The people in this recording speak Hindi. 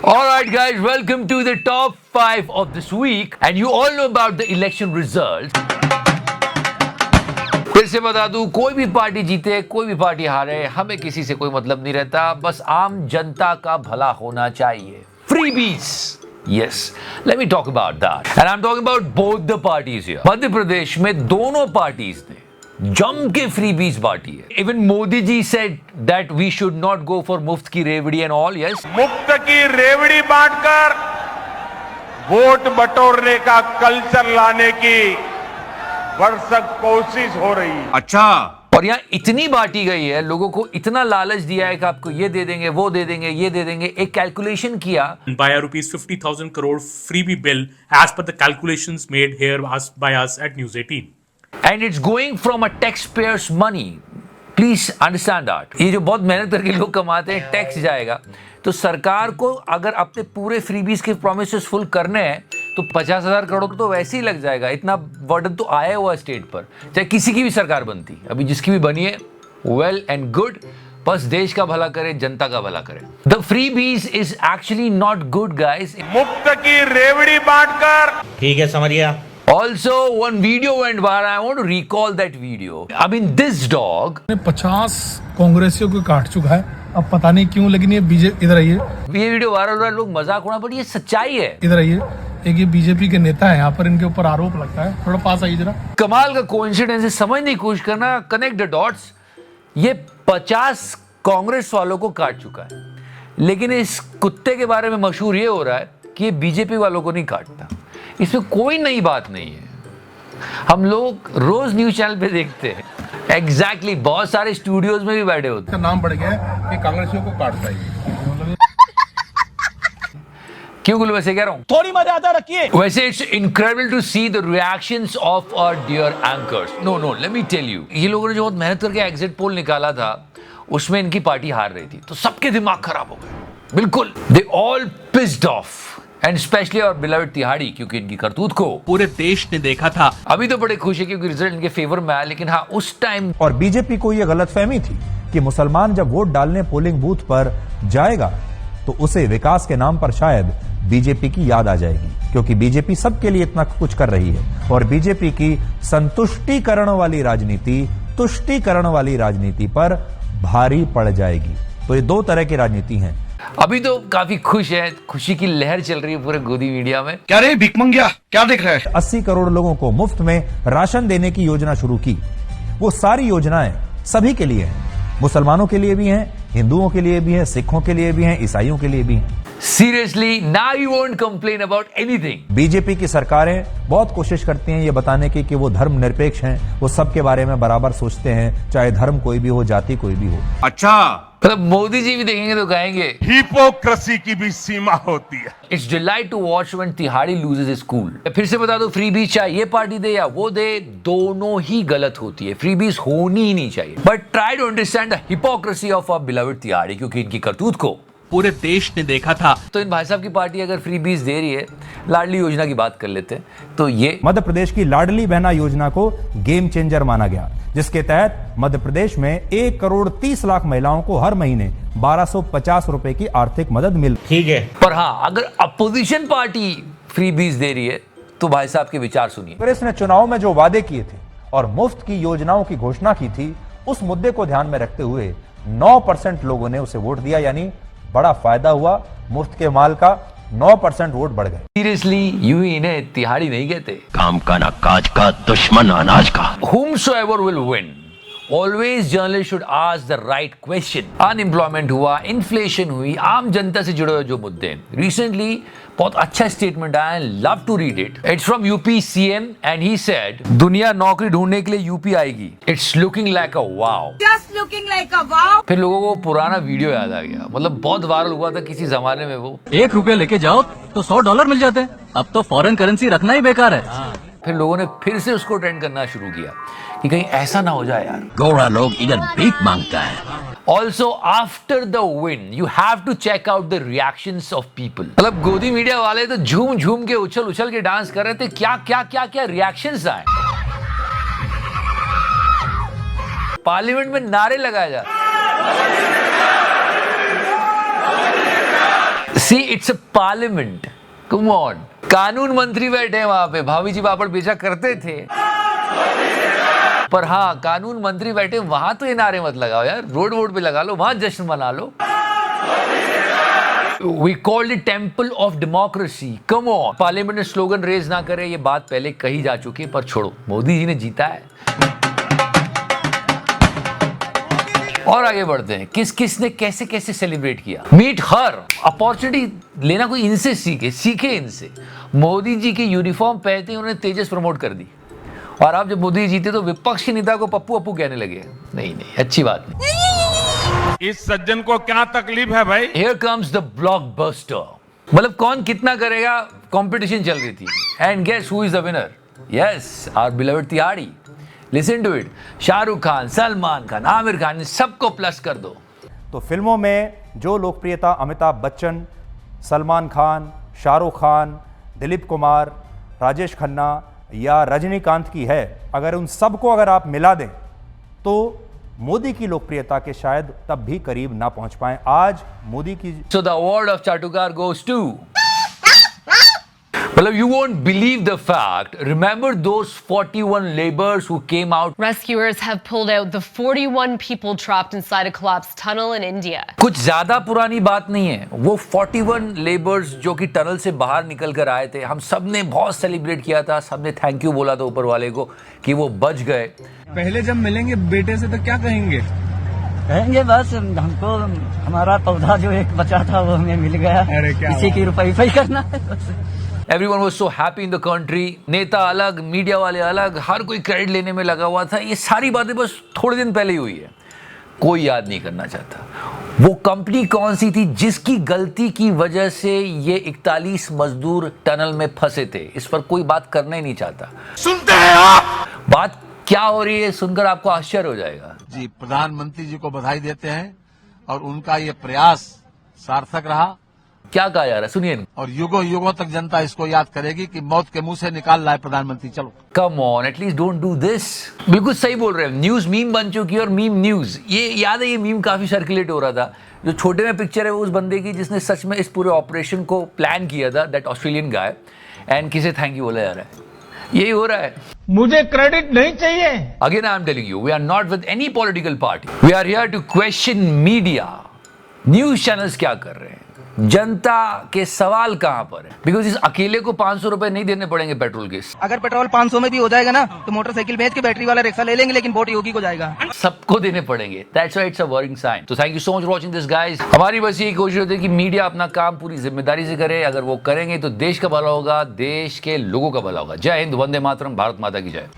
Alright guys, welcome to the top 5 of this week and you all know about the election results. फिर से बता दूं, कोई भी पार्टी जीते कोई भी पार्टी हारे, हमें किसी से कोई मतलब नहीं रहता, बस आम जनता का भला होना चाहिए. Freebies. Yes, let me talk about that. And I'm talking about both the parties here. Madhya Pradesh में दोनों पार्टीज ने जम के फ्रीबीज बांटी है. Even Modi ji said that we should not go for मुफ्त की रेवड़ी एंड ऑल. यस, मुफ्त की रेवड़ी बांटकर वोट बटोरने का कल्चर लाने की भरसक कोशिश हो रही है. अच्छा, और यहाँ इतनी बांटी गई है, लोगों को इतना लालच दिया है कि आपको ये दे देंगे, वो दे देंगे, ये दे देंगे. एक कैलकुलेशन किया by a rupees 50,000 crore freebie bill as per the calculations made here by us at News 18. And it's going from a tax payers money. Please understand that. ये जो बहुत मेहनत करके लोग कमाते हैं, टैक्स जाएगा. तो सरकार को अगर अपने पूरे फ्रीबीज के प्रोमिसेस फुल करने हैं तो 50,000 करोड़ तो वैसे ही लग जाएगा. इतना बर्डन तो आया हुआ स्टेट पर, चाहे किसी की भी सरकार बनती. अभी जिसकी भी बनी है, वेल एंड गुड. बस देश का भला करे, जनता का भला करे. The freebies is actually not good guys. मुफ्त की रेवड़ी बांटकर ठीक है, समझिए. Also, one video went viral. I want to recall that video. I mean, this dog. 50 कांग्रेसियों को काट चुका है. अब पता नहीं क्यों, लेकिन ये बीजेपी, इधर आइए. ये वीडियो वायरल हो रहा है, लोग मजाक उड़ा, बट ये सच्चाई है. इधर आइए. एक ये बीजेपी के नेता है, यहाँ पर इनके ऊपर आरोप लगता है. थोड़ा पास आइए जरा. कमाल का कोइंसिडेंस है, समझने की कोशिश करना, कनेक्ट द डॉट्स. ये 50 कांग्रेस वालों को काट चुका है, लेकिन इस कुत्ते के बारे में मशहूर ये हो रहा है कि ये बीजेपी वालों को नहीं काटता. इसमें कोई नई बात नहीं है. हम लोग रोज न्यूज चैनल पे देखते हैं. एग्जैक्टली, बहुत सारे स्टूडियोज में भी बैठे होते हैं. नाम बढ़ गया है कि कांग्रेसियों को काटता है. क्यों गुल, वैसे कह रहा हूं, थोड़ी मर्यादा रखिए. वैसे it's incredible to see the reactions of our dear anchors. No, let me tell you, ये लोगों ने जो बहुत मेहनत करके एग्जिट पोल निकाला था, उसमें इनकी पार्टी हार रही थी, तो सबके दिमाग खराब हो गए. बिल्कुल, they all pissed off. And specially और बिलवर्ड तिहाड़ी, क्योंकि इनकी करतूत को पूरे देश ने देखा था. अभी तो बड़े खुश है क्योंकि रिजल्ट इनके फेवर में आया, लेकिन हाँ, उस टाइम और बीजेपी को यह गलतफहमी थी कि मुसलमान जब वोट डालने पोलिंग बूथ पर जाएगा तो उसे विकास के नाम पर शायद बीजेपी की याद आ जाएगी, क्योंकि बीजेपी सबके लिए इतना कुछ कर रही है. और बीजेपी की संतुष्टिकरण वाली राजनीति तुष्टिकरण वाली राजनीति पर भारी पड़ जाएगी. तो ये दो तरह की राजनीति है. अभी तो काफी खुश है, खुशी की लहर चल रही है पूरे गोदी मीडिया में. क्या रे भिकमंगिया, क्या देख रहा है? 80 करोड़ लोगों को मुफ्त में राशन देने की योजना शुरू की. वो सारी योजनाएं सभी के लिए हैं. मुसलमानों के लिए भी हैं, हिंदुओं के लिए भी हैं, सिखों के लिए भी हैं, ईसाइयों के लिए भी हैं. Seriously, now you won't complain about anything. BJP की सरकारें बहुत कोशिश करती हैं ये बताने की कि वो धर्म निरपेक्ष हैं, वो सबके बारे में बराबर सोचते हैं, चाहे धर्म कोई भी हो, जाति कोई भी हो. अच्छा, मतलब मोदी जी भी देखेंगे तो कहेंगे हिपोक्रेसी की भी सीमा होती है. It's delight to watch when Tihadi loses his cool. फिर से बता दो, फ्रीबीज चाहे ये पार्टी दे या वो दे, दोनों ही गलत होती है. फ्रीबीज होनी ही नहीं चाहिए. But try to understand the hypocrisy of our beloved Tihadi, क्योंकि इनकी करतूत को पूरे देश ने देखा था. तो इन भाई साहब की पार्टी अगर फ्रीबीज दे रही है, लाडली योजना की बात कर लेते हैं, तो ये मध्य प्रदेश की लाडली बहना योजना को गेम चेंजर माना गया, जिसके तहत मध्य प्रदेश में 1 करोड़ 30 लाख महिलाओं को हर महीने 1250 रुपए की आर्थिक मदद मिल. ठीक है. पर हाँ, अगर अपोजिशन पार्टी फ्रीबीज दे रही है तो भाई साहब के विचार सुनिए. कांग्रेस ने चुनाव में जो वादे किए थे और मुफ्त की योजनाओं की घोषणा की थी, उस मुद्दे को ध्यान में रखते हुए 9% लोगों ने उसे वोट दिया. यानी बड़ा फायदा हुआ. मुफ्त के माल का 9% वोट बढ़ गए. सीरियसली, यूं ही इन्हें तिहाड़ी नहीं कहते. काम का ना काज का, दुश्मन अनाज का. Whomsoever will win. Always journalists should ask the right question. Unemployment हुआ, इन्फ्लेशन हुई, आम जनता से जुड़े हुए जो मुद्दे हैं. रिसेंटली बहुत अच्छा स्टेटमेंट आया, love to read it. It's from UP CM and he said, दुनिया नौकरी ढूंढने के लिए यूपी आएगी. It's looking like a wow. Just looking like a wow. फिर लोगों को पुराना वीडियो याद आ गया. मतलब बहुत वायरल हुआ था किसी जमाने में वो. $1 लेके जाओ तो $100 मिल जाते हैं. अब तो फॉरेन करेंसी रखना ही बेकार है. फिर लोगों ने फिर से उसको ट्रेंड करना शुरू किया कि कहीं ऐसा ना हो जाए यार, गोरा लोग इधर भीख मांगता है. Also, after the win, you have to check out the reactions of people. मतलब गोदी मीडिया वाले तो झूम झूम के उछल के डांस कर रहे थे. क्या रिएक्शंस आए. पार्लियामेंट में नारे लगाए जा रहे. See it's a parliament, come on. कानून मंत्री बैठे हैं वहां पे, भाभी जी पापड़ बेचा करते थे, पर हाँ कानून मंत्री बैठे वहां तो ये नारे मत लगाओ यार, रोड वोड पे लगा लो, वहां जश्न मना लो। We called it Temple of Democracy. Come on. Parliament में स्लोगन रेज ना करे, ये बात पहले कही जा चुकी है, पर छोड़ो, मोदी जी ने जीता है। और आगे बढ़ते हैं, किस किस ने कैसे कैसे सेलिब्रेट किया। मीट हर, अपॉर्चुनिटी लेना कोई इनसे सीखे इनसे। मोदी जी की यूनिफॉर्म पहनते ही उन्होंने तेजस प्रमोट कर दी, और अब जब मोदी जी जीते तो विपक्ष के नेता को पप्पू अपू कहने लगे। नहीं नहीं, अच्छी बात नहीं। इस सज्जन को क्या तकलीफ है भाई? Here comes the blockbuster. मतलब कौन कितना करेगा, कंपटीशन चल रही थी, and guess who is the winner? Yes, our beloved Tiwari. Listen to it, Shahrukh Khan, Salman Khan, Aamir Khan, सबको प्लस कर दो। तो फिल्मों में जो लोकप्रियता अमिताभ बच्चन, सलमान खान, शाहरुख खान, दिलीप कुमार, राजेश खन्ना या रजनीकांत की है, अगर उन सबको अगर आप मिला दें तो मोदी की लोकप्रियता के शायद तब भी करीब ना पहुंच पाए। आज मोदी की So the award of चाटुकार goes to, मतलब you won't believe the fact. Remember those 41 laborers who came out? Rescuers have pulled out the 41 people trapped inside a collapsed tunnel in India. कुछ ज्यादा पुरानी बात नहीं है, वो 41 लेबर्स जो कि टनल से बाहर निकल कर आए थे, हम सब ने बहुत सेलिब्रेट किया था, सबने थैंक यू बोला था ऊपर वाले को कि वो बच गए। पहले जब मिलेंगे बेटे से तो क्या कहेंगे? कहेंगे बस हमको हमारा पौधा जो एक बचा था वो हमें मिल गया, अरे क्या इसी की रुपई करना है बस। Everyone was so happy in the country. नेता अलग, मीडिया वाले अलग, हर कोई क्रेडिट लेने में लगा हुआ था। ये सारी बातें बस थोड़े दिन पहले ही हुई है, कोई याद नहीं करना चाहता। वो कंपनी कौन सी थी जिसकी गलती की वजह से ये 41 मजदूर टनल में फंसे थे? इस पर कोई बात करना ही नहीं चाहता। सुनते हैं आप? बात क्या हो रही है सुनकर आपको आश्चर्य हो जाएगा। जी, प्रधानमंत्री जी को बधाई देते हैं और उनका ये प्रयास सार्थक रहा। क्या कहा जा रहा है, सुनिए। और युगों युगों तक जनता इसको याद करेगी कि मौत के मुंह से निकाल लाए प्रधानमंत्री। चलो come on, at least don't do this. बिल्कुल सही बोल रहे हैं, न्यूज मीम बन चुकी है, और मीम न्यूज। ये याद है, ये मीम काफी सर्कुलेट हो रहा था। जो छोटे में पिक्चर है वो उस बंदे की जिसने सच में इस पूरे ऑपरेशन को प्लान किया था, दैट ऑस्ट्रेलियन गाय, एंड किसे थैंक यू बोला जा रहा है। यही हो रहा है। मुझे क्रेडिट नहीं चाहिए। Again I am telling you, we are not with any political party, we are here to question media. News channels क्या कर रहे हैं, जनता के सवाल कहां पर है? बिकॉज इस अकेले को 500 रुपए नहीं देने पड़ेंगे पेट्रोल के। अगर पेट्रोल 500 में भी हो जाएगा ना तो मोटरसाइकिल बेच के बैटरी वाला रिक्शा ले लेंगे, लेकिन वोट योगी को जाएगा। सबको देने पड़ेंगे। That's why it's a worrying sign. तो thank you so much for watching this guys. हमारी बस यही कोशिश होती है कि मीडिया अपना काम पूरी जिम्मेदारी से करे। अगर वो करेंगे तो देश का भला होगा, देश के लोगों का भला होगा। जय हिंद, वंदे मातरम, भारत माता की जय।